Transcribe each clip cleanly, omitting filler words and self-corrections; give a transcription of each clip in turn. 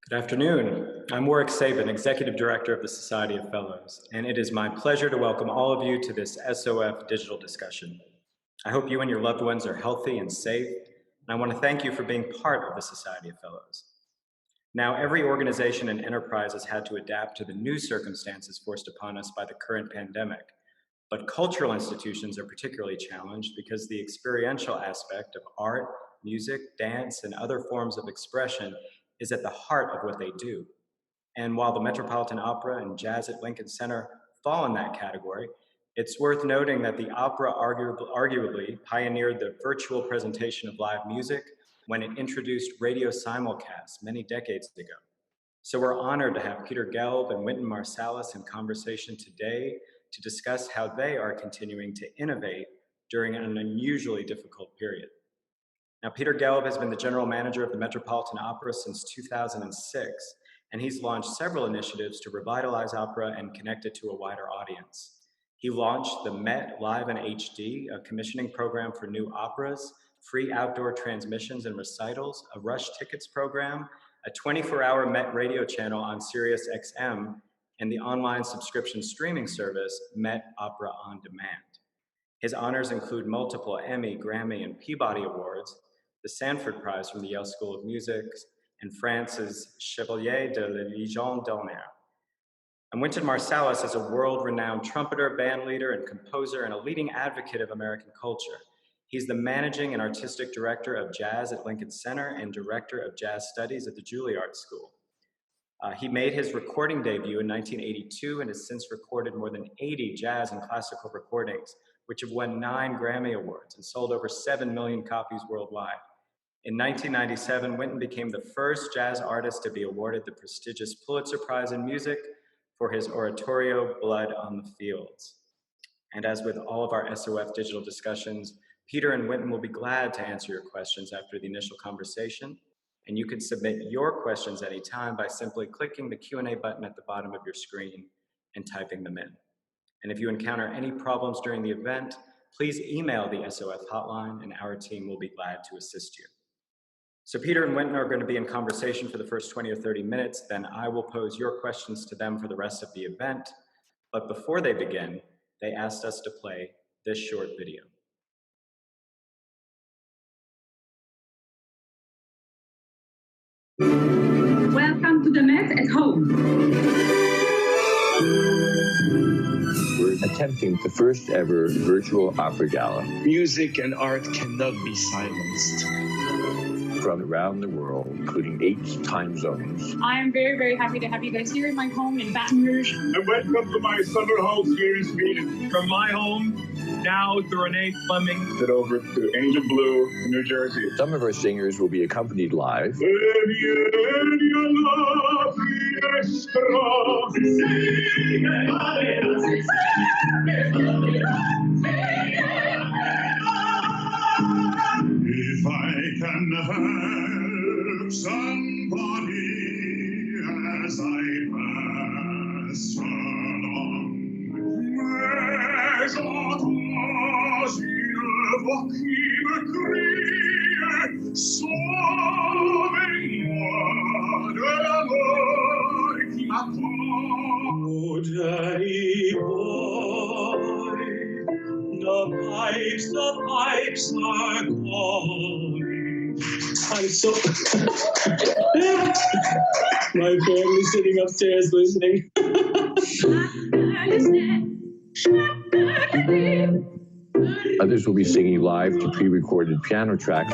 Good afternoon. I'm Warwick Sabin, Executive Director of the Society of Fellows, and it is my pleasure to welcome all of you to this SOF Digital Discussion. I hope you and your loved ones are healthy and safe, and I want to thank you for being part of the Society of Fellows. Now, every organization and enterprise has had to adapt to the new circumstances forced upon us by the current pandemic, but cultural institutions are particularly challenged because the experiential aspect of art, music, dance, and other forms of expression is at the heart of what they do. And while the Metropolitan Opera and Jazz at Lincoln Center fall in that category, it's worth noting that the opera arguably pioneered the virtual presentation of live music when it introduced radio simulcasts many decades ago. So we're honored to have Peter Gelb and Wynton Marsalis in conversation today to discuss how they are continuing to innovate during an unusually difficult period. Now, Peter Gelb has been the general manager of the Metropolitan Opera since 2006, and he's launched several initiatives to revitalize opera and connect it to a wider audience. He launched the Met Live in HD, a commissioning program for new operas, free outdoor transmissions and recitals, a rush tickets program, a 24-hour Met radio channel on Sirius XM, and the online subscription streaming service, Met Opera On Demand. His honors include multiple Emmy, Grammy, and Peabody Awards, the Sanford Prize from the Yale School of Music, and France's Chevalier de la Légion d'Honneur. And Wynton Marsalis is a world-renowned trumpeter, bandleader, and composer, and a leading advocate of American culture. He's the managing and artistic director of Jazz at Lincoln Center and director of Jazz Studies at the Juilliard School. He made his recording debut in 1982 and has since recorded more than 80 jazz and classical recordings, which have won 9 Grammy Awards and sold over 7 million copies worldwide. In 1997, Wynton became the first jazz artist to be awarded the prestigious Pulitzer Prize in Music for his oratorio, Blood on the Fields. And as with all of our SOF digital discussions, Peter and Wynton will be glad to answer your questions after the initial conversation. And you can submit your questions anytime by simply clicking the Q&A button at the bottom of your screen and typing them in. And if you encounter any problems during the event, please email the SOF hotline and our team will be glad to assist you. So Peter and Wynton are going to be in conversation for the first 20 or 30 minutes, then I will pose your questions to them for the rest of the event. But before they begin, they asked us to play this short video. Welcome to the Met at home. We're attempting the first ever virtual opera gala. Music and art cannot be silenced. From around the world, including 8 time zones. I am very, very happy to have you guys here in my home in Baton Rouge. And welcome to my summer house here in Sweden. From my home now to Renee Fleming. Head over to Angel Blue, New Jersey. Some of our singers will be accompanied live. If I can help somebody as I pass along, mais j'entends une voix qui me crie, sauvez-moi de la mort qui m'attend. Oh, Daddy boy, the pipes are calling. I'm so... My family's sitting upstairs listening. Others will be singing live to pre-recorded piano tracks.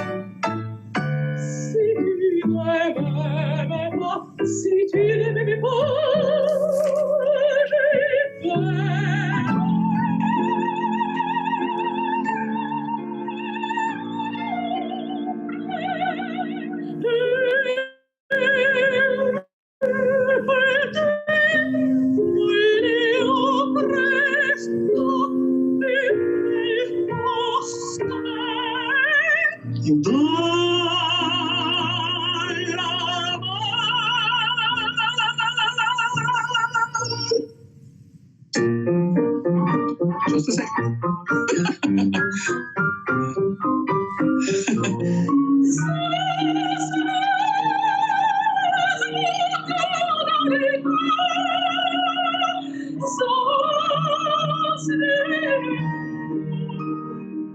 Just a second.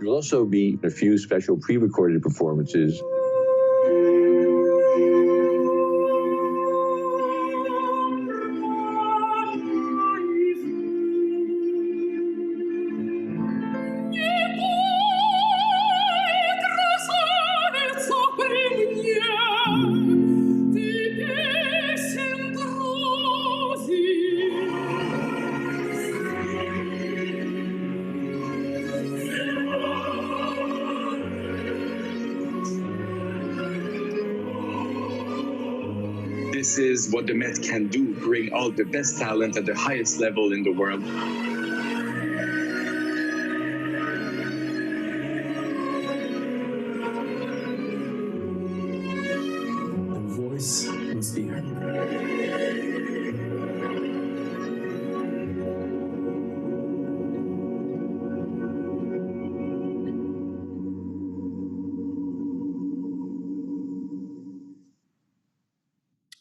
There'll also be a few special pre-recorded performances. This is what the Met can do, bring out the best talent at the highest level in the world. The voice must be heard.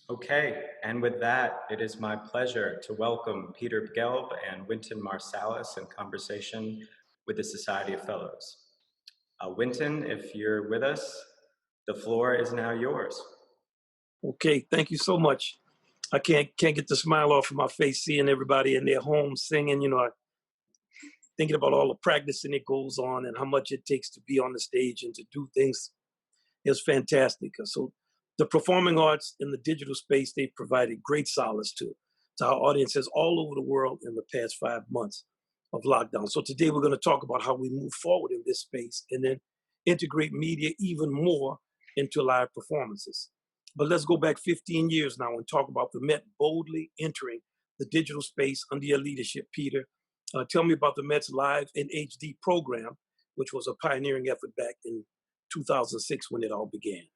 Okay, and with that, it is my pleasure to welcome Peter Gelb and Wynton Marsalis in conversation with the Society of Fellows. Wynton, if you're with us, the floor is now yours. Okay, thank you so much. I can't get the smile off of my face seeing everybody in their homes singing, thinking about all the practicing that goes on and how much it takes to be on the stage and to do things is fantastic. So the performing arts in the digital space, they provided great solace to our audiences all over the world in the past 5 months of lockdown. So today we're going to talk about how we move forward in this space and then integrate media even more into live performances. But let's go back 15 years now and talk about the Met boldly entering the digital space under your leadership, Peter. Tell me about the Met's Live in HD program, which was a pioneering effort back in 2006 when it all began.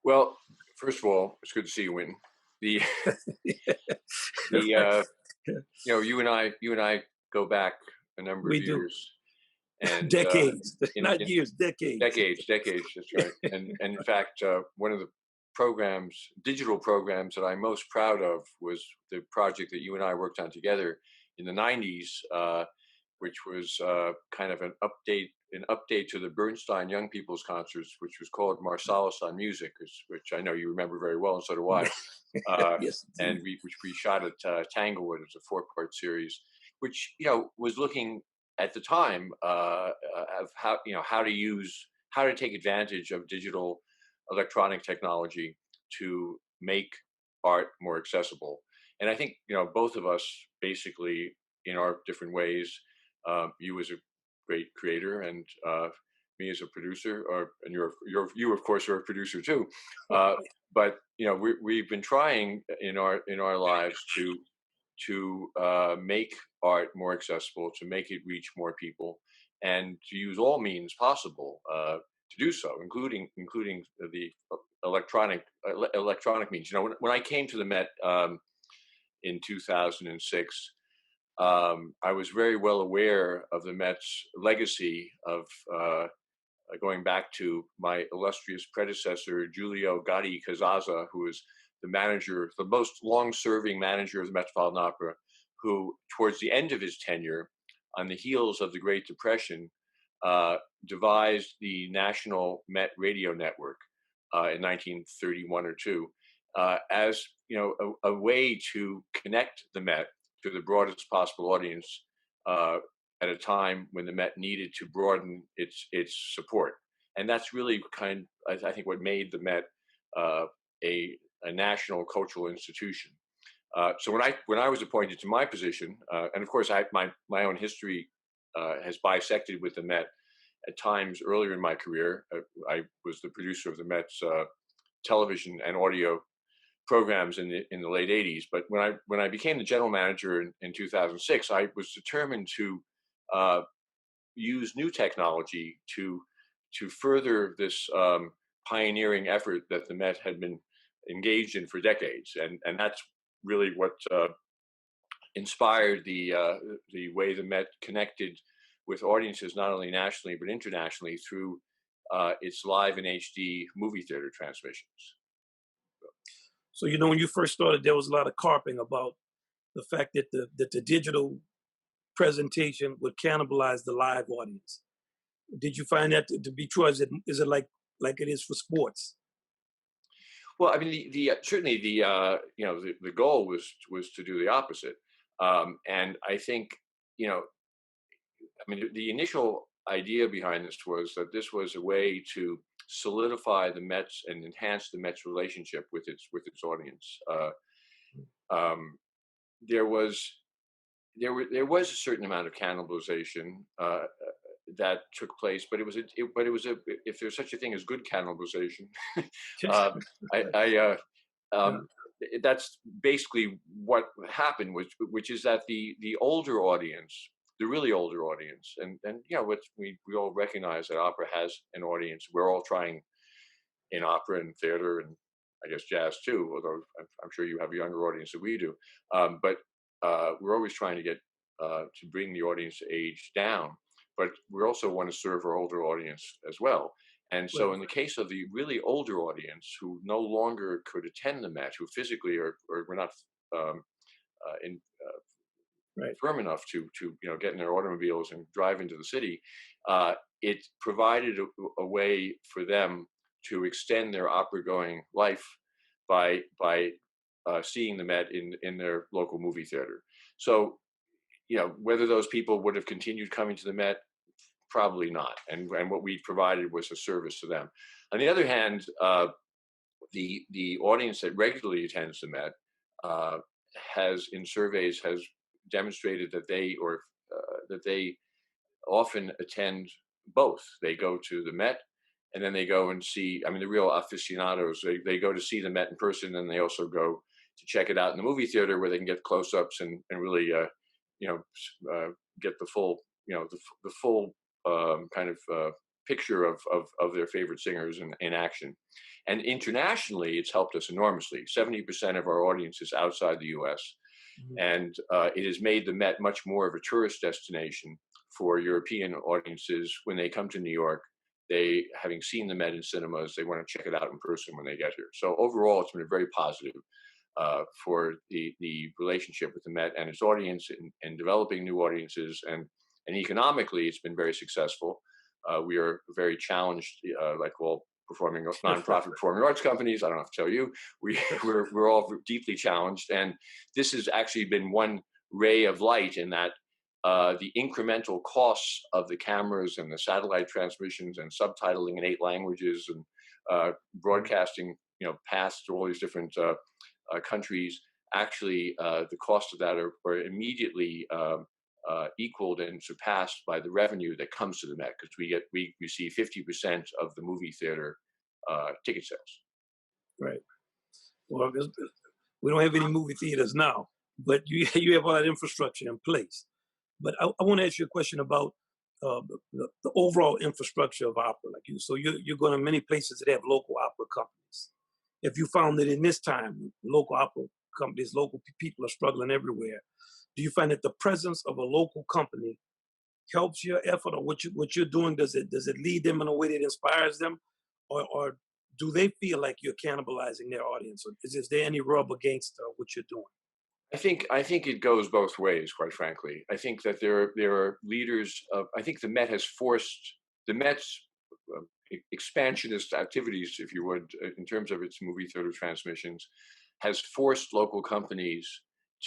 Well, first of all, it's good to see you, Wynton. You and I go back a number of years. And decades, not years, decades. Decades, that's right. And in fact, one of the digital programs that I'm most proud of was the project that you and I worked on together in the 90s, which was kind of an update to the Bernstein Young People's Concerts, which was called Marsalis on Music, which I know you remember very well, and so do I. Yes, and which we shot at Tanglewood as a 4-part series, which was looking at the time of how to take advantage of digital electronic technology to make art more accessible. And I think both of us basically in our different ways. You as a great creator, and me as a producer, and you of course are a producer too. But we've been trying in our lives to make art more accessible, to make it reach more people, and to use all means possible to do so, including the electronic means. When I came to the Met in 2006. I was very well aware of the Met's legacy of going back to my illustrious predecessor, Giulio Gatti Casazza, who was the most long-serving manager of the Metropolitan Opera, who, towards the end of his tenure, on the heels of the Great Depression, devised the National Met Radio Network in 1931 or 2, as a way to connect the Met to the broadest possible audience at a time when the Met needed to broaden its support. And that's really I think what made the Met a national cultural institution. So when I was appointed to my position, and of course my own history has bisected with the Met at times earlier in my career. I was the producer of the Met's television and audio programs in the late 80s. But when I became the general manager in 2006, I was determined to use new technology to further this pioneering effort that the Met had been engaged in for decades, and that's really what inspired the way the Met connected with audiences not only nationally but internationally through its live in HD movie theater transmissions. So when you first started, there was a lot of carping about the fact that the digital presentation would cannibalize the live audience. Did you find that to be true? Is it like it is for sports? Well, I mean, certainly the goal was to do the opposite, and I think I mean the initial idea behind this was that this was a way to solidify the Mets and enhance the Mets' relationship with its audience. There was a certain amount of cannibalization that took place, but it was if there's such a thing as good cannibalization, that's basically what happened, which is that the older audience, the really older audience, and what we all recognize that opera has an audience. We're all trying in opera and theater and I guess jazz too, although I'm sure you have a younger audience than we do. But we're always trying to get to bring the audience age down, but we also want to serve our older audience as well. And so in the case of the really older audience who no longer could attend the Met, who physically or were not firm enough to get in their automobiles and drive into the city, it provided a way for them to extend their opera-going life by seeing the Met in their local movie theater. So, whether those people would have continued coming to the Met, probably not. And what we provided was a service to them. On the other hand, the audience that regularly attends the Met in surveys has demonstrated that they often attend both. They go to the Met, and then they go and see, I mean, the real aficionados, they go to see the Met in person, and they also go to check it out in the movie theater where they can get close-ups and really, get the full, the full kind of picture of their favorite singers in action. And internationally, it's helped us enormously. 70% of our audience is outside the U.S., and it has made the Met much more of a tourist destination for European audiences when they come to New York. They, having seen the Met in cinemas, they want to check it out in person when they get here. So overall, it's been very positive for the relationship with the Met and its audience and developing new audiences. And economically, it's been very successful. We are very challenged, like all nonprofit performing arts companies. I don't have to tell you, we're all deeply challenged. And this has actually been one ray of light in that the incremental costs of the cameras and the satellite transmissions and subtitling in 8 languages and broadcasting, past all these different countries, actually the cost of that are immediately equaled and surpassed by the revenue that comes to the Met, because we receive 50% of the movie theater ticket sales. Right. Well, we don't have any movie theaters now, but you have all that infrastructure in place. But I want to ask you a question about the overall infrastructure of opera. So you're going to many places that have local opera companies. If you found that in this time, local opera companies, local people are struggling everywhere, do you find that the presence of a local company helps your effort, or what you're doing, does it lead them in a way that inspires them, or do they feel like you're cannibalizing their audience? Or is there any rub against what you're doing? I think it goes both ways, quite frankly. I think that there are leaders I think the Met has forced the Met's expansionist activities, if you would, in terms of its movie theater transmissions, has forced local companies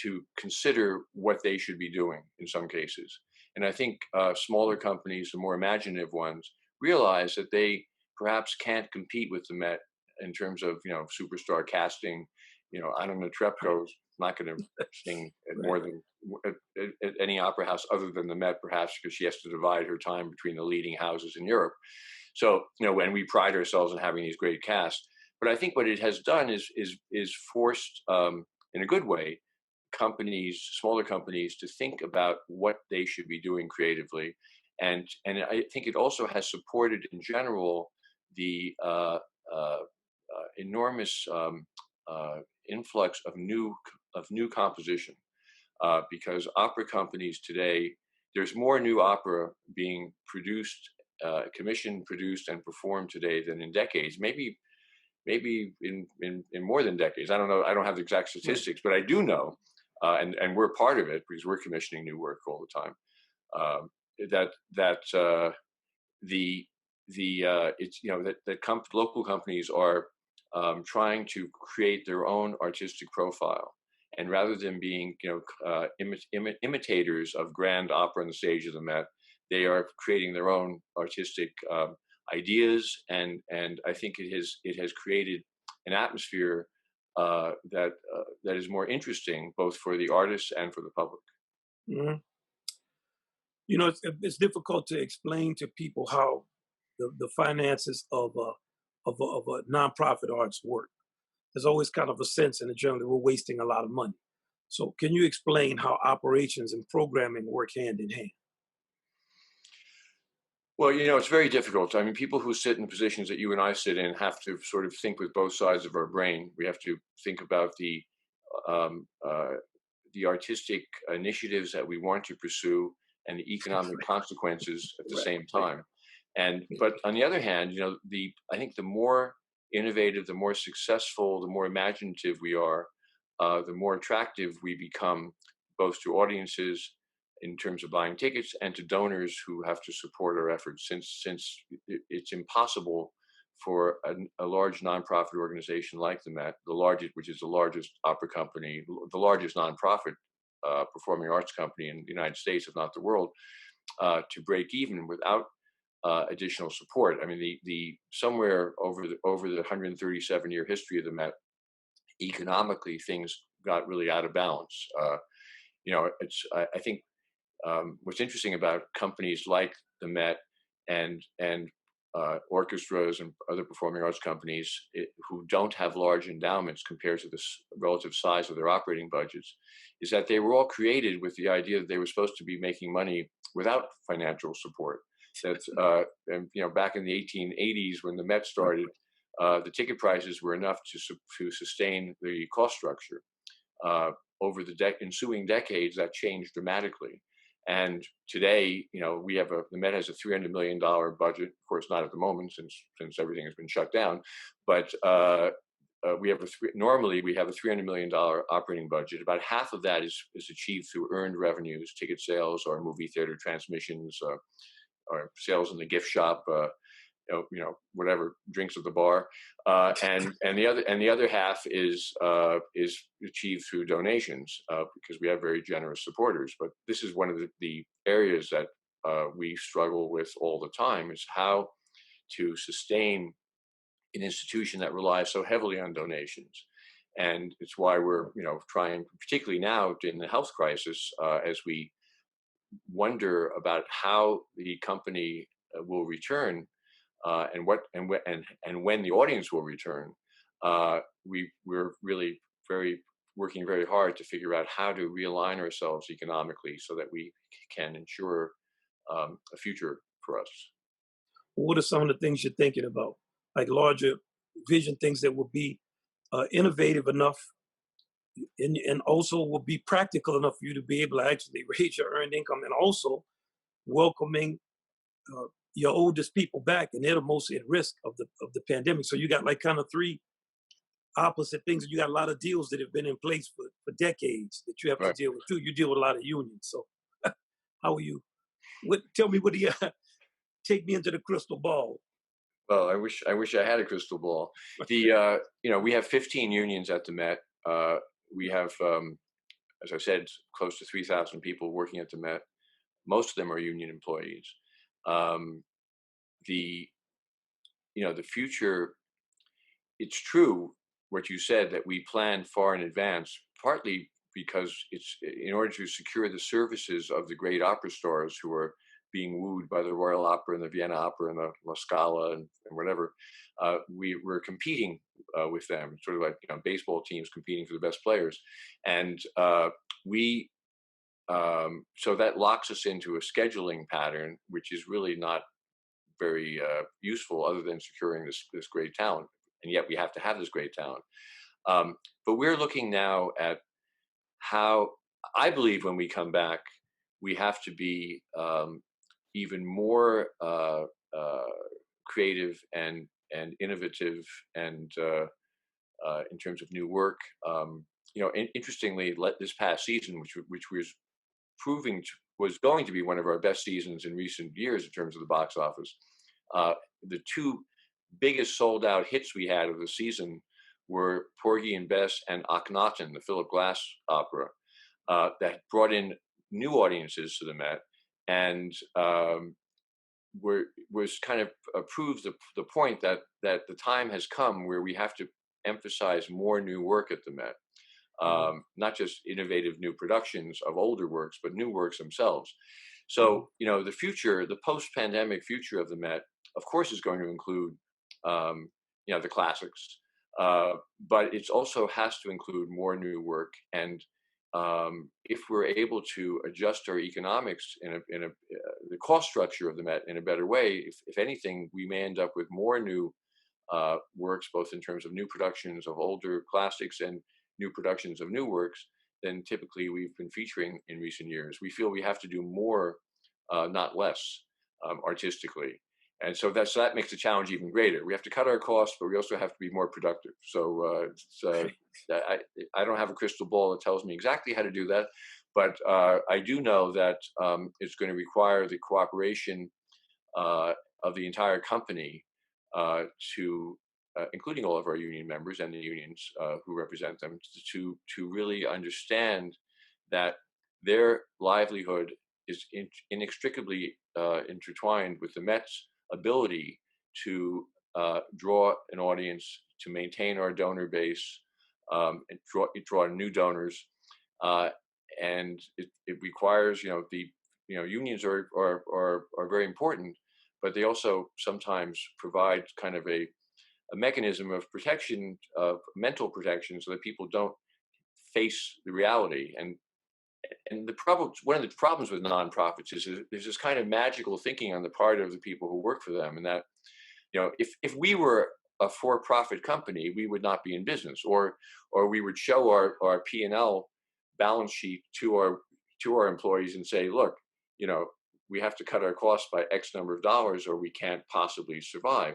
to consider what they should be doing in some cases. And I think smaller companies, the more imaginative ones, realize that they perhaps can't compete with the Met in terms of, superstar casting. Anna Netrebko's not going to sing at more than at any opera house other than the Met, perhaps because she has to divide her time between the leading houses in Europe. So, when we pride ourselves in having these great casts, but I think what it has done is forced, in a good way, smaller companies to think about what they should be doing creatively. And I think it also has supported in general the enormous influx of new composition, because opera companies today, there's more new opera being produced, commissioned, produced, and performed today than in decades. Maybe in more than decades. I don't know. I don't have the exact statistics, but I do know and we're part of it because we're commissioning new work all the time. It's that local companies are trying to create their own artistic profile, and rather than being imitators of grand opera on the stage of the Met, they are creating their own artistic ideas, and I think it has created an atmosphere that is more interesting both for the artists and for the public. Mm-hmm. It's difficult to explain to people how the finances of a nonprofit arts work. There's always kind of a sense in the journal that we're wasting a lot of money. So can you explain how operations and programming work hand in hand? Well, it's very difficult. I mean, people who sit in positions that you and I sit in have to sort of think with both sides of our brain. We have to think about the artistic initiatives that we want to pursue and the economic consequences at the same time. But on the other hand, I think the more innovative, the more successful, the more imaginative we are, the more attractive we become, both to audiences in terms of buying tickets and to donors who have to support our efforts. Since it's impossible for a large nonprofit organization like the Met, which is the largest opera company, the largest nonprofit performing arts company in the United States, if not the world, to break even without additional support. I mean, the somewhere over the 137-year history of the Met, economically things got really out of balance. I think what's interesting about companies like the Met and orchestras and other performing arts companies who don't have large endowments compared to the relative size of their operating budgets is that they were all created with the idea that they were supposed to be making money without financial support. That's back in the 1880s when the Met started, the ticket prices were enough to sustain the cost structure. Over the ensuing decades, that changed dramatically. And today, the Met has a $300 million budget. Of course, not at the moment since everything has been shut down. But normally we have a $300 million operating budget. About half of that is achieved through earned revenues, ticket sales, or movie theater transmissions, or sales in the gift shop. Whatever, drinks at the bar, and the other half is achieved through donations because we have very generous supporters. But this is one of the areas that we struggle with all the time, is how to sustain an institution that relies so heavily on donations. And it's why we're trying, particularly now in the health crisis, as we wonder about how the company will return. And when the audience will return, we're really working very hard to figure out how to realign ourselves economically so that we can ensure a future for us. What are some of the things you're thinking about, like larger vision things that will be innovative enough and also will be practical enough for you to be able to actually raise your earned income, and also welcoming your oldest people back, and they're the most at risk of the pandemic. So you got like kind of three opposite things. You got a lot of deals that have been in place for decades that you have to deal with too. You deal with a lot of unions. So how are you? Tell me, what do you take me into the crystal ball? Well, I wish I had a crystal ball. We have 15 unions at the Met. We have, as I said, close to 3,000 people working at the Met. Most of them are union employees. The future, it's true what you said, that we plan far in advance, partly because it's in order to secure the services of the great opera stars who are being wooed by the Royal Opera and the Vienna Opera and the La Scala and whatever. We're competing with them, sort of like baseball teams competing for the best players. And so that locks us into a scheduling pattern, which is really not very useful, other than securing this great talent. And yet we have to have this great talent. But we're looking now at how, I believe when we come back, we have to be even more creative and innovative, and in terms of new work. interestingly, this past season, which was was going to be one of our best seasons in recent years in terms of the box office. The two biggest sold out hits we had of the season were Porgy and Bess and Akhenaten, the Philip Glass opera, that brought in new audiences to the Met and was kind of proves the point that the time has come where we have to emphasize more new work at the Met. Not just innovative new productions of older works, but new works themselves. So, the future, the post-pandemic future of the Met, of course, is going to include, the classics, but it also has to include more new work. And if we're able to adjust our economics the cost structure of the Met in a better way, if anything, we may end up with more new works, both in terms of new productions of older classics and new productions of new works than typically we've been featuring in recent years. We feel we have to do more, not less, artistically. And so that makes the challenge even greater. We have to cut our costs, but we also have to be more productive. So I don't have a crystal ball that tells me exactly how to do that, but I do know that it's going to require the cooperation of the entire company including all of our union members and the unions who represent them, to really understand that their livelihood is inextricabably intertwined with the Met's ability to draw an audience, to maintain our donor base, and draw new donors, and it requires, unions are very important, but they also sometimes provide kind of a mechanism of protection, of mental protection, so that people don't face the reality. And one of the problems with nonprofits is there's this kind of magical thinking on the part of the people who work for them, and that, if we were a for-profit company, we would not be in business, or we would show our P&L balance sheet to our employees and say, look, we have to cut our costs by X number of dollars, or we can't possibly survive.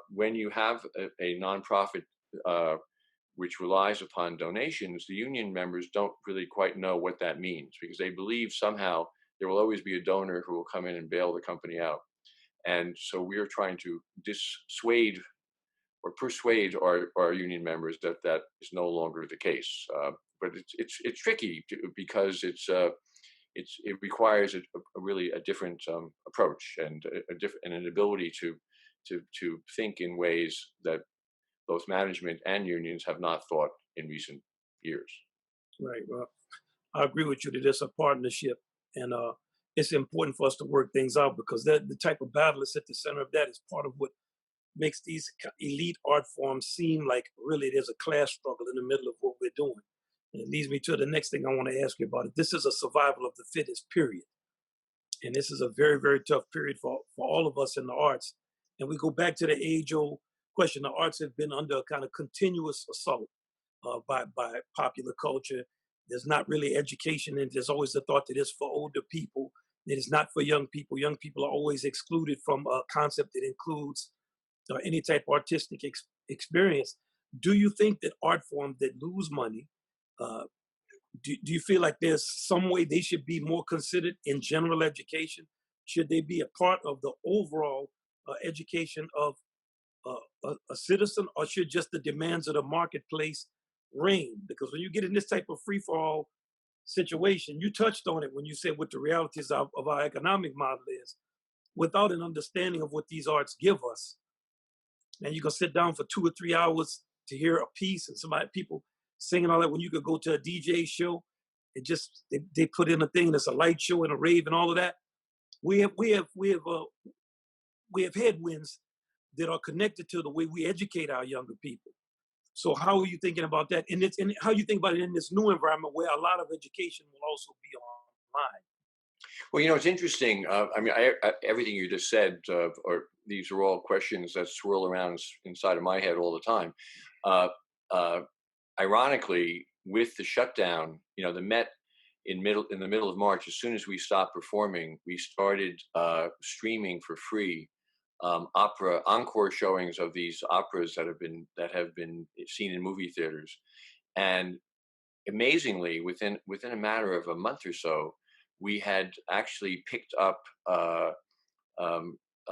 When you have a nonprofit which relies upon donations, the union members don't really quite know what that means, because they believe somehow there will always be a donor who will come in and bail the company out. And so we are trying to dissuade or persuade our union members that is no longer the case. But it's tricky because it requires a different approach and an ability to think in ways that both management and unions have not thought in recent years. Right. Well, I agree with you that it's a partnership, and it's important for us to work things out, because the type of battle that's at the center of that is part of what makes these elite art forms seem like really there's a class struggle in the middle of what we're doing. And it leads me to the next thing I want to ask you about. This is a survival of the fittest period. And this is a very, very tough period for all of us in the arts. And we go back to the age-old question. The arts have been under a kind of continuous assault by popular culture. There's not really education, and there's always the thought that it's for older people. It is not for young people. Young people are always excluded from a concept that includes any type of artistic experience. Do you think that art forms that lose money, do you feel like there's some way they should be more considered in general education? Should they be a part of the overall education of a citizen, or should just the demands of the marketplace reign? Because when you get in this type of free-for-all situation, you touched on it when you said what the realities of our economic model is, without an understanding of what these arts give us. And you can sit down for 2 or 3 hours to hear a piece and people singing all that, when you could go to a DJ show and just they put in a thing that's a light show and a rave and all of that. We have headwinds that are connected to the way we educate our younger people. So how are you thinking about that? And how you think about it in this new environment where a lot of education will also be online? Well, it's interesting. Everything you just said, or these are all questions that swirl around inside of my head all the time. Ironically, with the shutdown, the Met in the middle of March, as soon as we stopped performing, we started streaming for free opera encore showings of these operas that have been seen in movie theaters. And amazingly, within a matter of a month or so, we had actually picked up about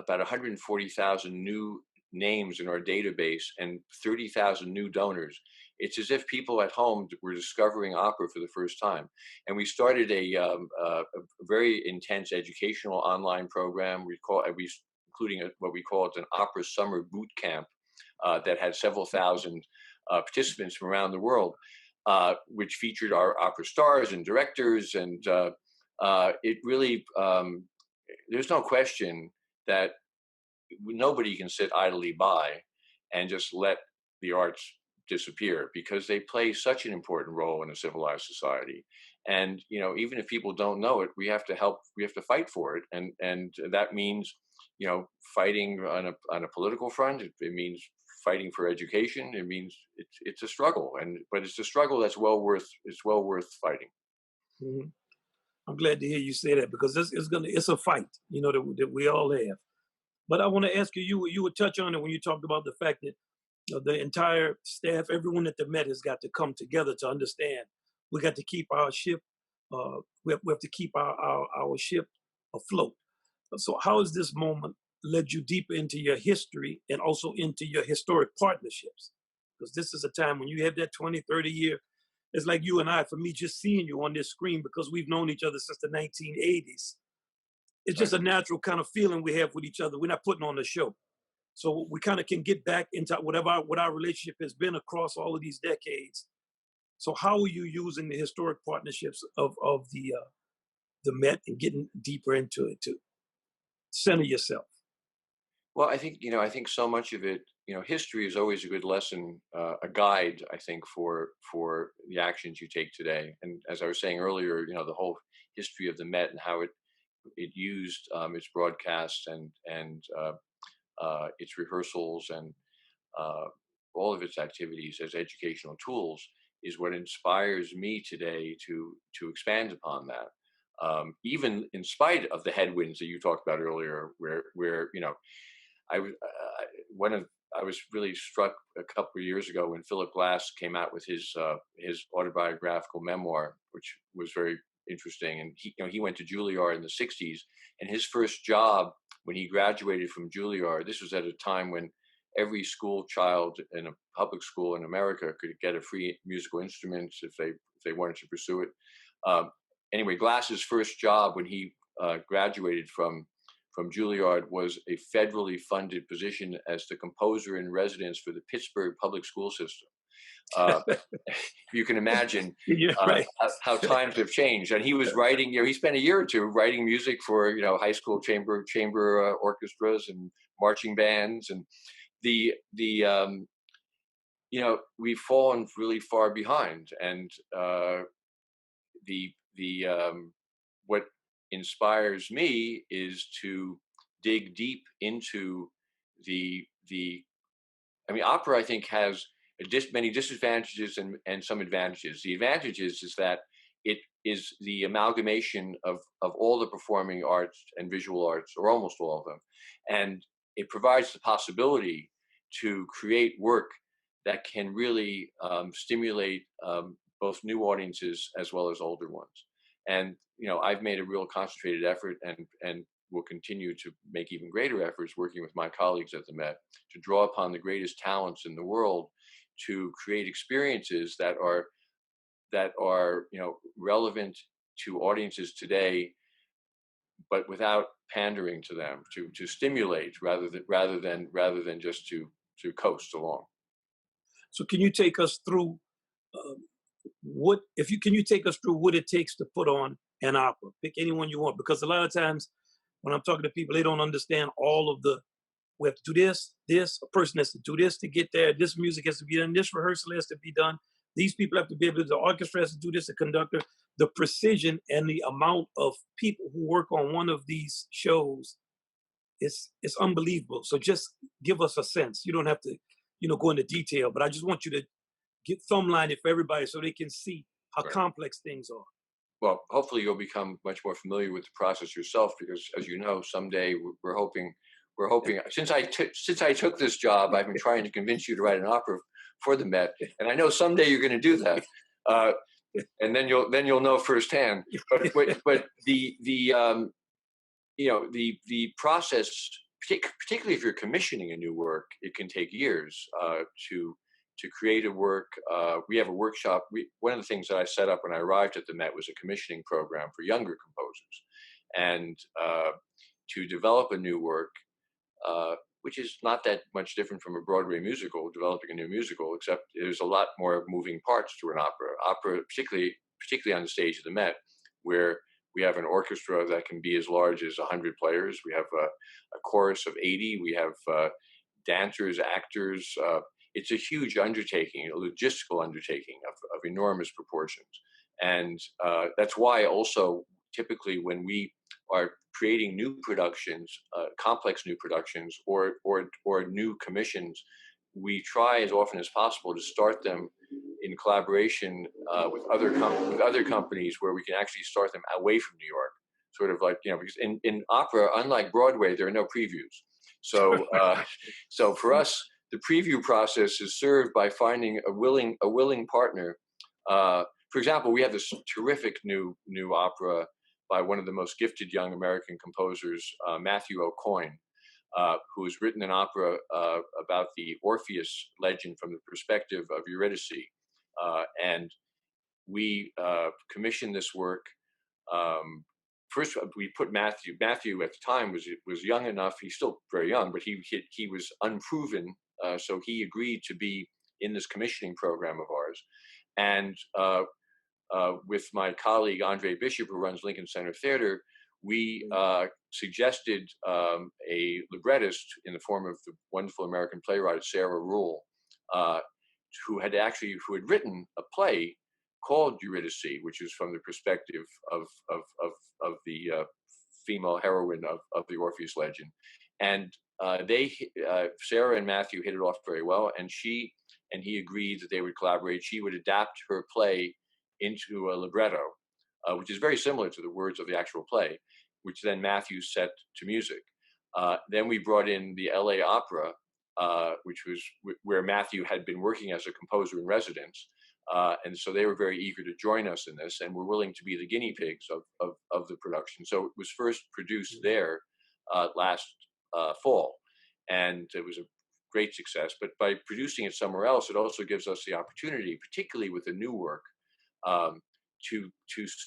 140,000 new names in our database and 30,000 new donors. It's as if people at home were discovering opera for the first time. And we started a very intense educational online program. Including what we call an opera summer boot camp that had several thousand participants from around the world, which featured our opera stars and directors. And it really, there's no question that nobody can sit idly by and just let the arts disappear, because they play such an important role in a civilized society. And even if people don't know it, we have to fight for it, and that means fighting on a political front. It means fighting for education. It means it's a struggle, but it's a struggle that's well worth fighting. Mhm. I'm glad to hear you say that, because it's a fight, that we all have. But I want to ask you, you would touch on it when you talked about the fact that the entire staff, everyone at the Met has got to come together to understand we got to keep our ship, we have to keep our ship afloat. So how has this moment led you deeper into your history and also into your historic partnerships? Because this is a time when you have that 20, 30 year, it's like you and I, for me, just seeing you on this screen, because we've known each other since the 1980s. It's just a natural kind of feeling we have with each other. We're not putting on a show. So we kind of can get back into what our relationship has been across all of these decades. So how are you using the historic partnerships of the Met and getting deeper into it to center yourself? Well, I think so much of it, history is always a good lesson, a guide, I think, for the actions you take today. And as I was saying earlier, the whole history of the Met and how it used its broadcasts and its rehearsals and all of its activities as educational tools is what inspires me today to expand upon that. Even in spite of the headwinds that you talked about earlier, where I was really struck a couple of years ago when Philip Glass came out with his autobiographical memoir, which was very interesting. And he went to Juilliard in the 60s, and his first job when he graduated from Juilliard, this was at a time when every school child in a public school in America could get a free musical instrument if they wanted to pursue it. Anyway, Glass's first job when he graduated from Juilliard was a federally funded position as the composer in residence for the Pittsburgh public school system. You can imagine how times have changed. And he was writing, he spent a year or two writing music for, high school chamber orchestras and marching bands. And we've fallen really far behind. And what inspires me is to dig deep into opera, I think, has many disadvantages and some advantages. The advantages is that it is the amalgamation of all the performing arts and visual arts, or almost all of them. And it provides the possibility to create work that can really stimulate both new audiences as well as older ones. And, I've made a real concentrated effort and will continue to make even greater efforts working with my colleagues at the Met to draw upon the greatest talents in the world to create experiences that are relevant to audiences today, but without pandering to them, to stimulate rather than just to coast along. So can you take us through what it takes to put on an opera? Pick anyone you want, because a lot of times when I'm talking to people, they don't understand all of we have to do this, a person has to do this to get there, this music has to be done, this rehearsal has to be done, these people have to be able to, the orchestra has to do this, the conductor, the precision and the amount of people who work on one of these shows is unbelievable. So just give us a sense. You don't have to, go into detail, but I just want you to thumbline it for everybody so they can see how complex things are. Well, hopefully you'll become much more familiar with the process yourself, because as you know, someday we're hoping, since I took this job, I've been trying to convince you to write an opera for the Met, and I know someday you're going to do that. and then you'll know firsthand. But the process, particularly if you're commissioning a new work, it can take years to create a work. We have a workshop. One of the things that I set up when I arrived at the Met was a commissioning program for younger composers, and to develop a new work, which is not that much different from a Broadway musical, developing a new musical, except there's a lot more moving parts to an opera. Opera, particularly on the stage of the Met, where we have an orchestra that can be as large as 100 players. We have a chorus of 80. We have dancers, actors. It's a huge undertaking, a logistical undertaking of enormous proportions. And that's why also typically when we are creating new productions, complex new productions, or new commissions, we try as often as possible to start them in collaboration with other companies where we can actually start them away from New York. Sort of like, because in opera, unlike Broadway, there are no previews. So so for us, the preview process is served by finding a willing partner. For example, we have this terrific new opera by one of the most gifted young American composers, Matthew O'Coin, who has written an opera about the Orpheus legend from the perspective of Eurydice. And we commissioned this work. First, we put Matthew at the time was young enough. He's still very young, but he was unproven. So he agreed to be in this commissioning program of ours. And with my colleague, Andre Bishop, who runs Lincoln Center Theater, we suggested a librettist in the form of the wonderful American playwright, Sarah Rule, who had written a play called Eurydice, which is from the perspective of the female heroine of the Orpheus legend. And Sarah and Matthew hit it off very well, and he agreed that they would collaborate. She would adapt her play into a libretto, which is very similar to the words of the actual play, which then Matthew set to music. Then we brought in the LA Opera, which was where Matthew had been working as a composer in residence. And so they were very eager to join us in this and were willing to be the guinea pigs of the production. So it was first produced there last fall, and it was a great success. But by producing it somewhere else, it also gives us the opportunity, particularly with a new work, to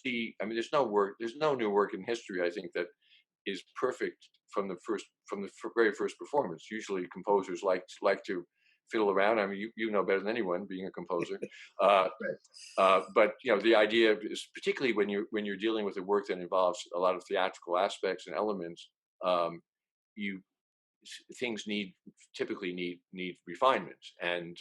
see. I mean, there's no new work in history, I think, that is perfect from the very first performance. Usually, composers like to fiddle around. I mean, you know better than anyone, being a composer. But the idea is, particularly when you're dealing with a work that involves a lot of theatrical aspects and elements, things typically need refinement. And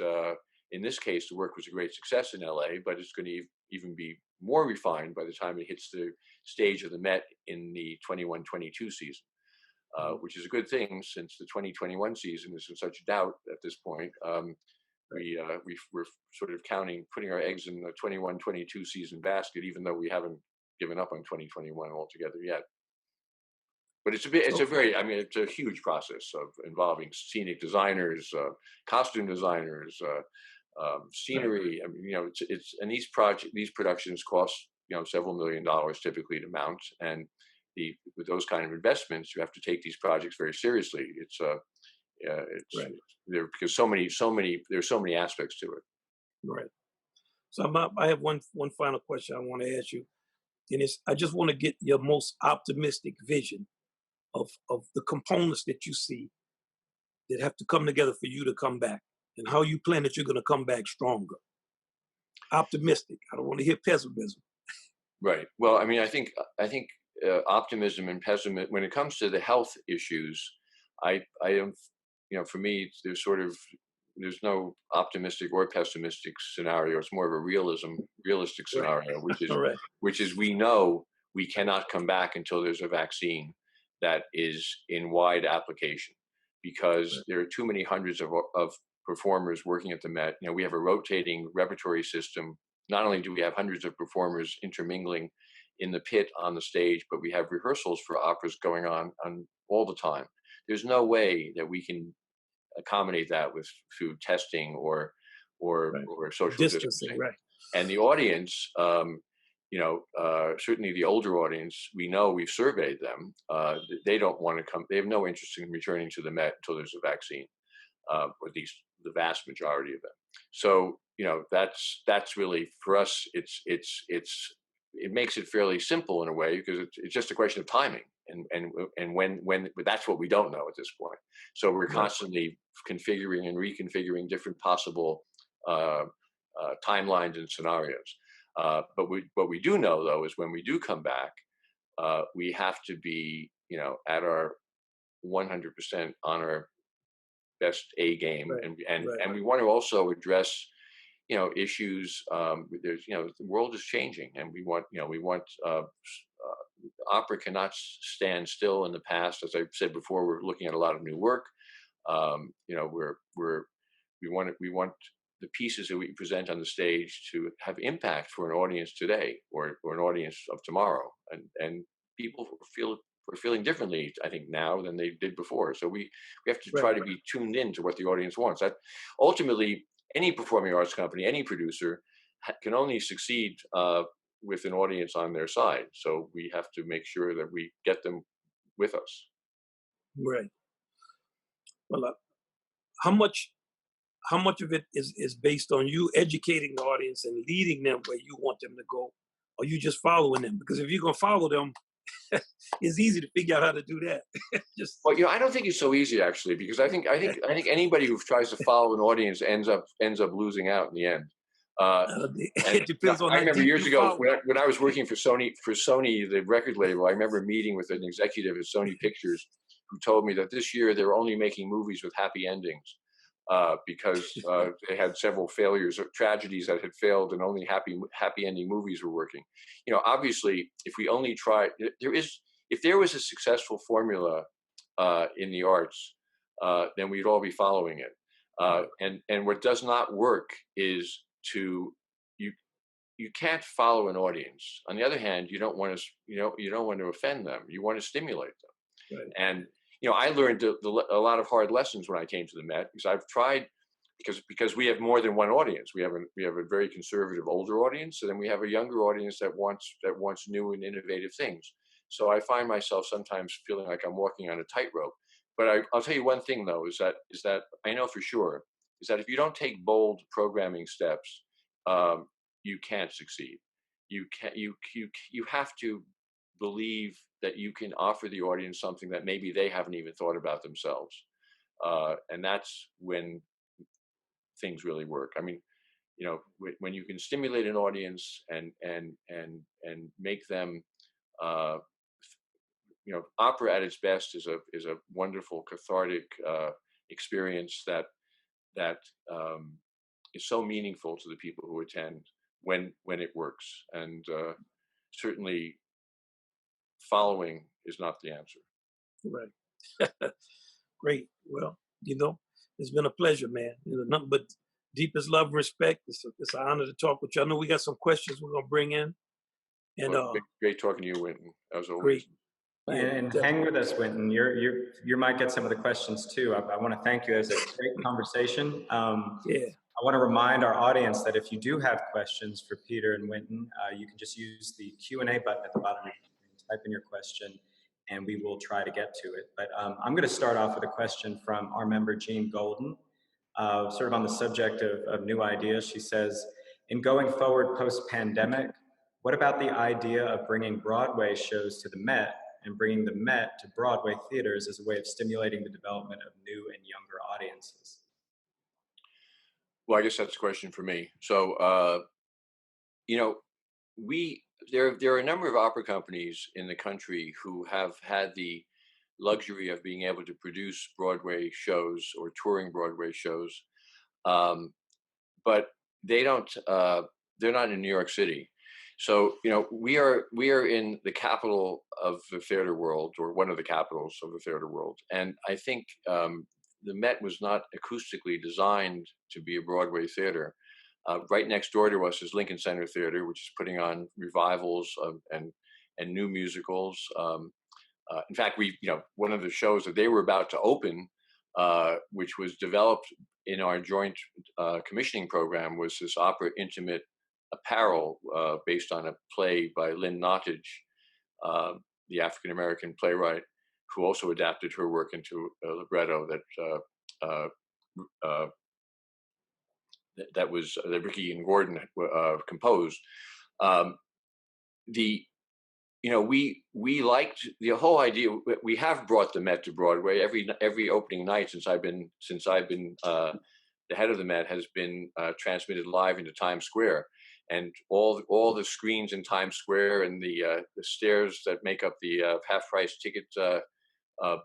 in this case, the work was a great success in LA, but it's going to even be more refined by the time it hits the stage of the Met in the 21-22 season. Which is a good thing, since the 2021 season is in such doubt at this point. We're sort of putting our eggs in the 21-22 season basket, even though we haven't given up on 2021 altogether yet. But it's a huge process of involving scenic designers, costume designers, scenery. I mean, these productions cost several $1 million typically to mount, and with those kind of investments, you have to take these projects very seriously. Because there's so many aspects to it. Right. So I have one final question I want to ask you, and I just want to get your most optimistic vision of the components that you see that have to come together for you to come back, and how you plan that you're going to come back stronger. Optimistic. I don't want to hear pessimism. Right. Well, I mean, I think. Optimism and pessimism, when it comes to the health issues, I am, for me, there's no optimistic or pessimistic scenario. It's more of a realistic scenario, which is we know we cannot come back until there's a vaccine that is in wide application, because there are too many hundreds of performers working at the Met. We have a rotating repertory system. Not only do we have hundreds of performers intermingling in the pit on the stage, but we have rehearsals for operas going on all the time. There's no way that we can accommodate that through testing or social distancing. Right. And the audience, certainly the older audience, we know, we've surveyed them. They don't want to come. They have no interest in returning to the Met until there's a vaccine, or at least the vast majority of them. So that's really, for us, it makes it fairly simple in a way, because it's just a question of timing, and when that's what we don't know at this point. So we're constantly configuring and reconfiguring different possible timelines and scenarios. But what we do know, though, is when we do come back, we have to be, at our 100% on our best A game, and we want to also address, issues. There's, the world is changing, and we want opera cannot stand still in the past. As I said before, we're looking at a lot of new work. We want the pieces that we present on the stage to have impact for an audience today, or an audience of tomorrow, and people are feeling differently, I think, now than they did before. So we have to try to be tuned in to what the audience wants. That ultimately, any performing arts company, any producer can only succeed with an audience on their side. So we have to make sure that we get them with us. Right. Well, how much of it is based on you educating the audience and leading them where you want them to go, or you just following them? Because if you're gonna follow them, it's easy to figure out how to do that. Well, I don't think it's so easy, actually, because I think anybody who tries to follow an audience ends up losing out in the end. It depends on. I remember years ago when I was working for Sony, the record label. I remember meeting with an executive at Sony Pictures who told me that this year they're only making movies with happy endings. Because they had several failures or tragedies that had failed, and only happy ending movies were working. Obviously, if we only try, if there was a successful formula in the arts, then we'd all be following it. And what does not work is you can't follow an audience. On the other hand, you don't want to offend them. You want to stimulate them. Right. And I learned a lot of hard lessons when I came to the Met, because I've tried, because we have more than one audience. We have a very conservative older audience, and then we have a younger audience that wants new and innovative things. So I find myself sometimes feeling like I'm walking on a tightrope. But I'll tell you one thing, though, is that I know for sure is that if you don't take bold programming steps, you can't succeed. You have to believe that you can offer the audience something that maybe they haven't even thought about themselves, and that's when things really work. I mean, when you can stimulate an audience and make them, opera at its best is a wonderful cathartic experience that is so meaningful to the people who attend when it works, and certainly following is not the answer. Right. Great. Well, it's been a pleasure, man. Nothing but deepest love and respect. It's an honor to talk with you. I know we got some questions we're gonna bring in. And great talking to you, Wynton, as always. Great. And hang with us, Wynton. You might get some of the questions too. I want to thank you. It was a great conversation. I want to remind our audience that if you do have questions for Peter and Wynton, you can just use the Q&A button at the bottom of your screen, type in your question, and we will try to get to it. But I'm going to start off with a question from our member, Jean Golden, sort of on the subject of new ideas. She says, in going forward post-pandemic, what about the idea of bringing Broadway shows to the Met and bringing the Met to Broadway theaters as a way of stimulating the development of new and younger audiences? Well, I guess that's a question for me. So, there are a number of opera companies in the country who have had the luxury of being able to produce Broadway shows or touring Broadway shows, but they don't. They're not in New York City. So, we are in the capital of the theater world, or one of the capitals of the theater world, and I think the Met was not acoustically designed to be a Broadway theater. Right next door to us is Lincoln Center Theater, which is putting on revivals and new musicals. In fact, one of the shows that they were about to open, which was developed in our joint commissioning program, was this opera intimate, a Parrell, based on a play by Lynn Nottage, the African-American playwright, who also adapted her work into a libretto that Ricky and Gordon composed. We liked the whole idea. We have brought the Met to Broadway every opening night since I've been the head of the Met has been transmitted live into Times Square, and all the screens in Times Square and the stairs that make up the half-price ticket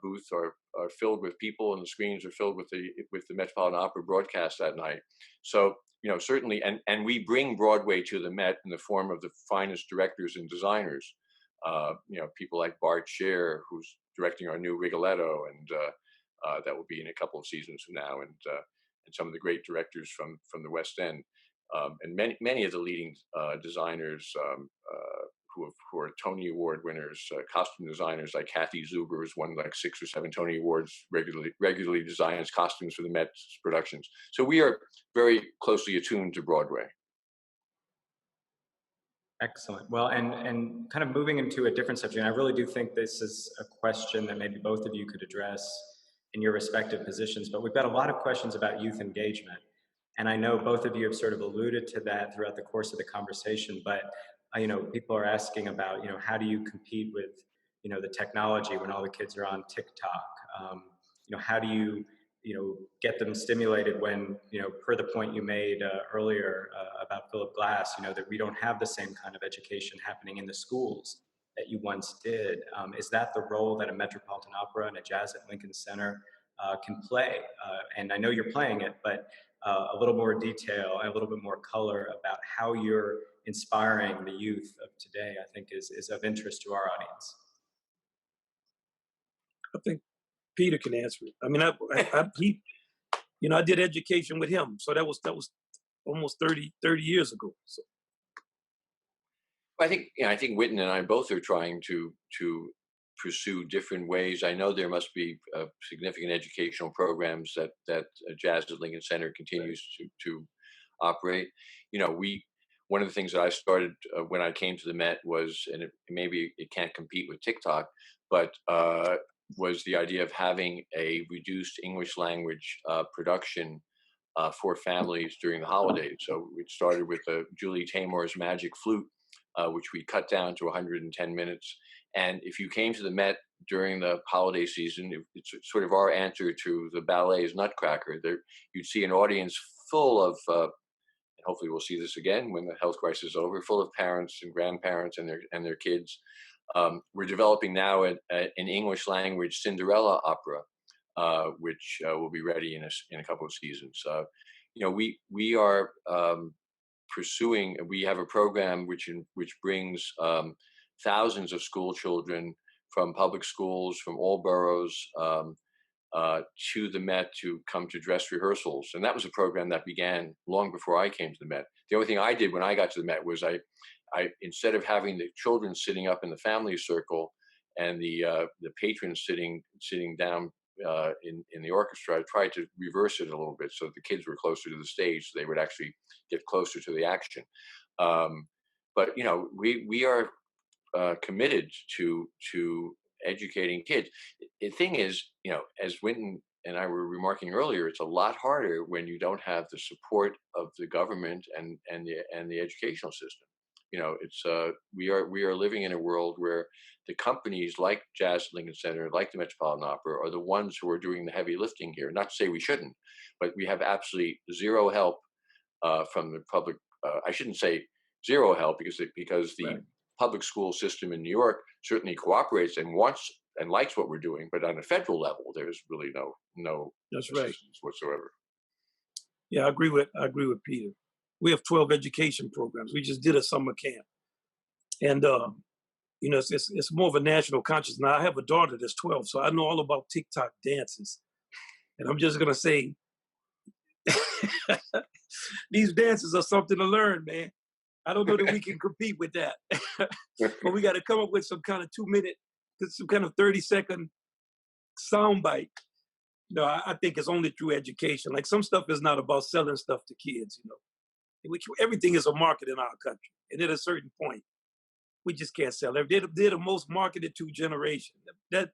booth are filled with people, and the screens are filled with the Metropolitan Opera broadcast that night. So certainly, and we bring Broadway to the Met in the form of the finest directors and designers. People like Bart Scher, who's directing our new Rigoletto, and that will be in a couple of seasons from now, and some of the great directors from the West End, and many of the leading designers who are Tony Award winners, costume designers like Kathy Zuber, who's won like 6 or 7 Tony Awards, regularly designs costumes for the Met productions. So we are very closely attuned to Broadway. Excellent. Well, and kind of moving into a different subject, and I really do think this is a question that maybe both of you could address in your respective positions, but we've got a lot of questions about youth engagement. And I know both of you have sort of alluded to that throughout the course of the conversation, but people are asking about, how do you compete with, the technology when all the kids are on TikTok? How do you, get them stimulated when, per the point you made earlier about Philip Glass, that we don't have the same kind of education happening in the schools that you once did. Is that the role that a Metropolitan Opera and a Jazz at Lincoln Center can play? And I know you're playing it, but a little more detail and a little bit more color about how you're inspiring the youth of today, I think is of interest to our audience. I think Peter can answer it. I mean, I did education with him, so that was almost 30 years ago. So I think Wynton and I both are trying to pursue different ways. I know there must be significant educational programs that Jazz at Lincoln Center continues to operate. One of the things that I started when I came to the Met was, and maybe it can't compete with TikTok, but was the idea of having a reduced English language production for families during the holidays. So we started with Julie Taymor's Magic Flute, which we cut down to 110 minutes. And if you came to the Met during the holiday season, it's sort of our answer to the ballet's Nutcracker. You'd see an audience full of, and hopefully we'll see this again when the health crisis is over, full of parents and grandparents and their kids. We're developing now an English language Cinderella opera, which will be ready in a couple of seasons. We are pursuing. We have a program which brings thousands of school children from public schools from all boroughs to the Met to come to dress rehearsals, and that was a program that began long before I came to the Met. The only thing I did when I got to the Met was I instead of having the children sitting up in the family circle and the patrons sitting down in the orchestra, I tried to reverse it a little bit so the kids were closer to the stage, so they would actually get closer to the action. But we are committed to educating kids. The thing is, as Wynton and I were remarking earlier, it's a lot harder when you don't have the support of the government and the educational system. We are living in a world where the companies like Jazz at Lincoln Center, like the Metropolitan Opera, are the ones who are doing the heavy lifting here. Not to say we shouldn't, but we have absolutely zero help from the public. I shouldn't say zero help because the right. Public school system in New York certainly cooperates and wants and likes what we're doing, but on a federal level, there's really no That's assistance right. whatsoever. Yeah, I agree with Peter. We have 12 education programs. We just did a summer camp, and it's more of a national consciousness. Now I have a daughter that's 12, so I know all about TikTok dances, and I'm just gonna say, these dances are something to learn, man. I don't know that we can compete with that, but we got to come up with some kind of 2-minute, some kind of 30-second soundbite. I think it's only through education. Like some stuff is not about selling stuff to kids, Everything is a market in our country, and at a certain point, we just can't sell it. They're the most marketed to generation. That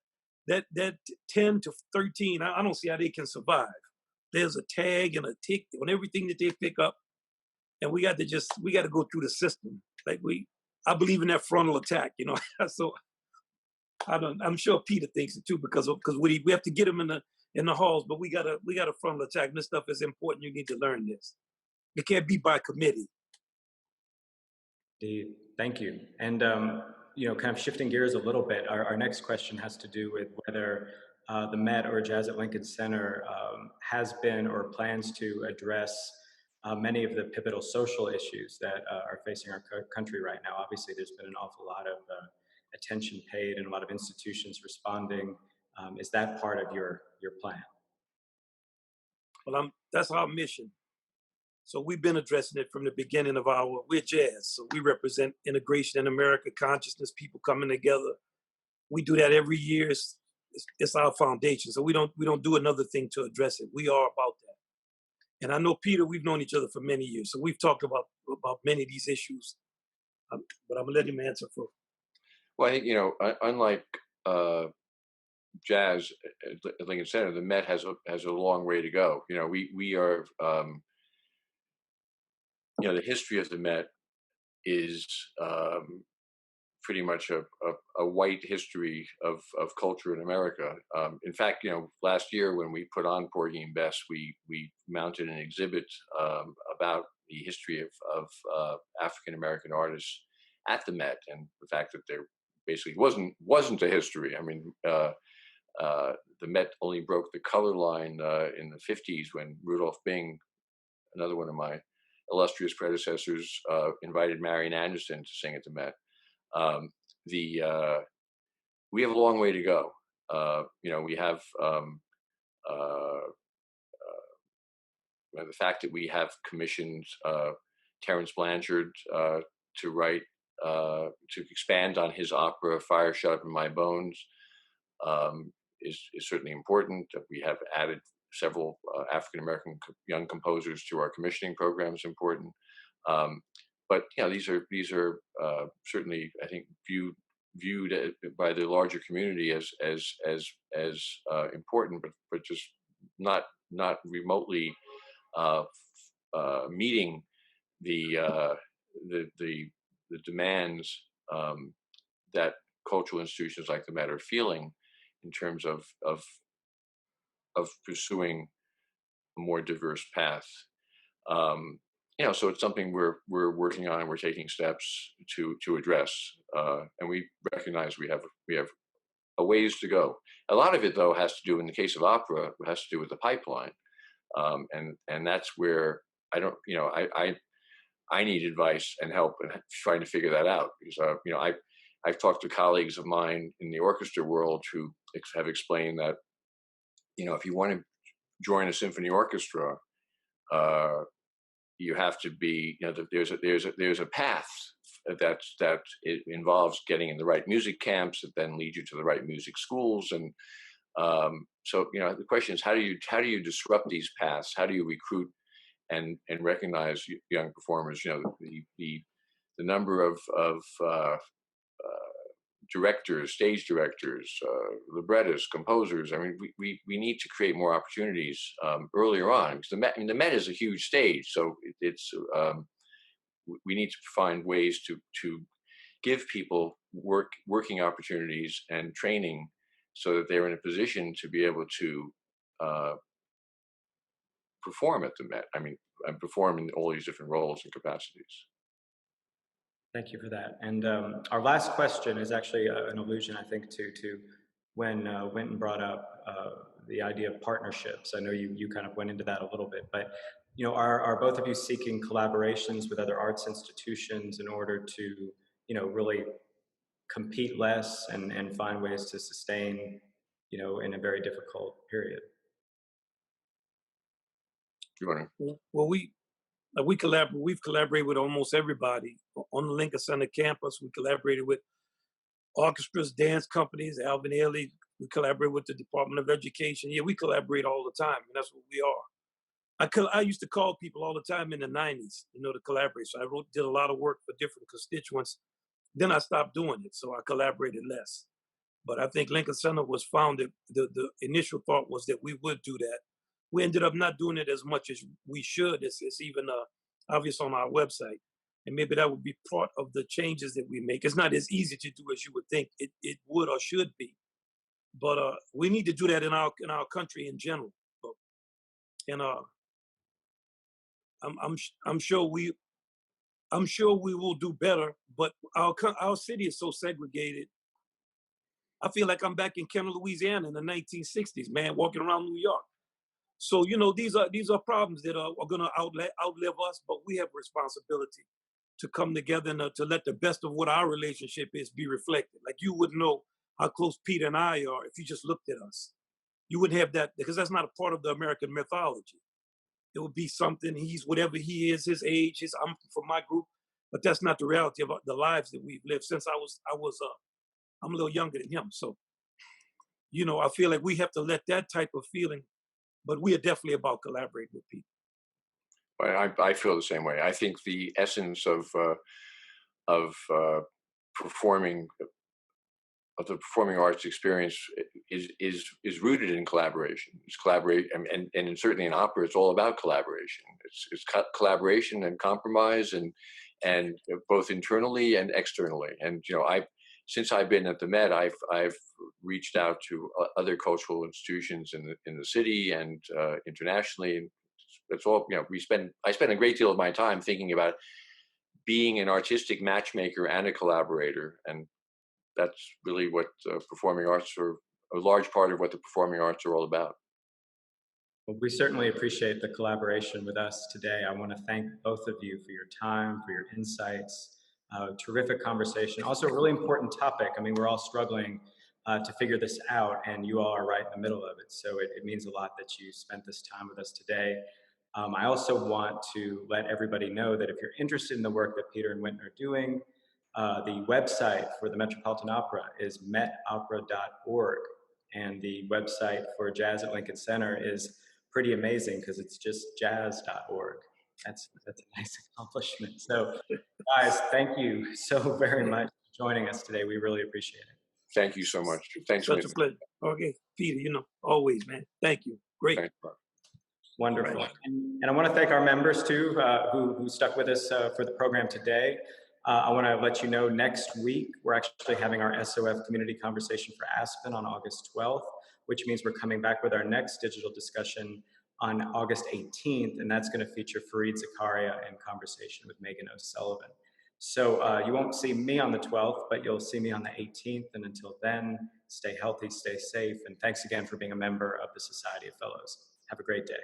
10 to 13, I don't see how they can survive. There's a tag and a tick on everything that they pick up, and we got to go through the system. I believe in that frontal attack, you know. So I'm sure Peter thinks it too, because we have to get them in the halls, but we got a frontal attack. And this stuff is important. You need to learn this. It can't be by committee. Indeed. Thank you. And kind of shifting gears a little bit, our next question has to do with whether the Met or Jazz at Lincoln Center has been or plans to address many of the pivotal social issues that are facing our country right now. Obviously, there's been an awful lot of attention paid and a lot of institutions responding. Is that part of your plan? Well, that's our mission. So we've been addressing it from the beginning of we're Jazz. So we represent integration in America, consciousness, people coming together. We do that every year. It's our foundation. So we don't do another thing to address it. We are about that. And I know Peter, we've known each other for many years. So we've talked about many of these issues. But I'm gonna let him answer for. Well, I think, unlike Jazz at Lincoln Center, the Met has a long way to go. We are, the history of the Met is pretty much a white history of culture in America. In fact, last year when we put on Porgy and Bess, we mounted an exhibit about the history of African American artists at the Met, and the fact that there basically wasn't a history. I mean, the Met only broke the color line in the 50s when Rudolph Bing, another one of my illustrious predecessors, invited Marian Anderson to sing at the Met. We have a long way to go. We have the fact that we have commissioned Terence Blanchard to write, to expand on his opera "Fire Shut Up in My Bones" is certainly important. We have added several African American young composers to our commissioning program is important. But these are certainly, I think, viewed by the larger community as important, but just not remotely meeting the demands that cultural institutions like the Met are feeling in terms of pursuing a more diverse path. So it's something we're working on and we're taking steps to address. And we recognize we have a ways to go. A lot of it, though, has to do, in the case of opera, has to do with the pipeline. And that's where I need advice and help in trying to figure that out, because I've talked to colleagues of mine in the orchestra world who have explained that if you want to join a symphony orchestra, you have to be there's a path that it involves getting in the right music camps that then lead you to the right music schools, and so the question is how do you disrupt these paths? How do you recruit and recognize young performers? The number of directors, stage directors, librettists, composers. I mean, we need to create more opportunities earlier on, because the Met is a huge stage, so it's we need to find ways to give people working opportunities and training so that they're in a position to be able to perform at the Met. I mean, perform in all these different roles and capacities. Thank you for that. And our last question is actually an allusion, I think, to when Wynton brought up the idea of partnerships. I know you kind of went into that a little bit, but are both of you seeking collaborations with other arts institutions in order to really compete less and find ways to sustain in a very difficult period? Well, we've collaborated with almost everybody on the Lincoln Center campus. We collaborated with orchestras, dance companies, Alvin Ailey. We collaborate with the Department of Education. Yeah, we collaborate all the time, and that's what we are. I used to call people all the time in the 90s, you know, to collaborate. So I did a lot of work for different constituents. Then I stopped doing it, so I collaborated less. But I think Lincoln Center was founded, the initial thought was that we would do that. We ended up not doing it as much as we should. It's even obvious on our website. And maybe that would be part of the changes that we make. It's not as easy to do as you would think it would or should be. But we need to do that in our country in general. So, and I'm sure we will do better. But our city is so segregated. I feel like I'm back in Kenner, Louisiana in the 1960s, man, walking around New York. So, you know, these are problems that are going to outlive us, but we have a responsibility to come together and to let the best of what our relationship is be reflected. Like you wouldn't know how close Peter and I are if you just looked at us. You wouldn't have that because that's not a part of the American mythology. It would be something, he's whatever he is, his age, I'm from my group, but that's not the reality of the lives that we've lived since I'm a little younger than him. So, you know, I feel like we have to let that type of feeling, but we are definitely about collaborating with people. I feel the same way. I think the essence of performing of the performing arts experience is rooted in collaboration. It's collaborate, and certainly in opera, it's all about collaboration. It's collaboration and compromise, and both internally and externally. And you know, since I've been at the Met, I've reached out to other cultural institutions in the city and internationally. And it's all, you know, I spend a great deal of my time thinking about being an artistic matchmaker and a collaborator, and that's really what performing arts are, a large part of what the performing arts are all about. Well, we certainly appreciate the collaboration with us today. I want to thank both of you for your time, for your insights, terrific conversation. Also, a really important topic. I mean, we're all struggling to figure this out, and you all are right in the middle of it. So it means a lot that you spent this time with us today. I also want to let everybody know that if you're interested in the work that Peter and Wynton are doing, the website for the Metropolitan Opera is metopera.org, and the website for Jazz at Lincoln Center is pretty amazing because it's just jazz.org. That's a nice accomplishment. So, guys, thank you so very much for joining us today. We really appreciate it. Thank you so much. Thanks, Such a pleasure. Okay, Peter, you know, always, man. Thank you. Great. Thanks. Wonderful. Right. And I want to thank our members too, who stuck with us for the program today. I want to let you know next week, we're actually having our SOF community conversation for Aspen on August 12th, which means we're coming back with our next digital discussion on August 18th, and that's going to feature Fareed Zakaria in conversation with Megan O'Sullivan. So you won't see me on the 12th, but you'll see me on the 18th. And until then, stay healthy, stay safe, and thanks again for being a member of the Society of Fellows. Have a great day.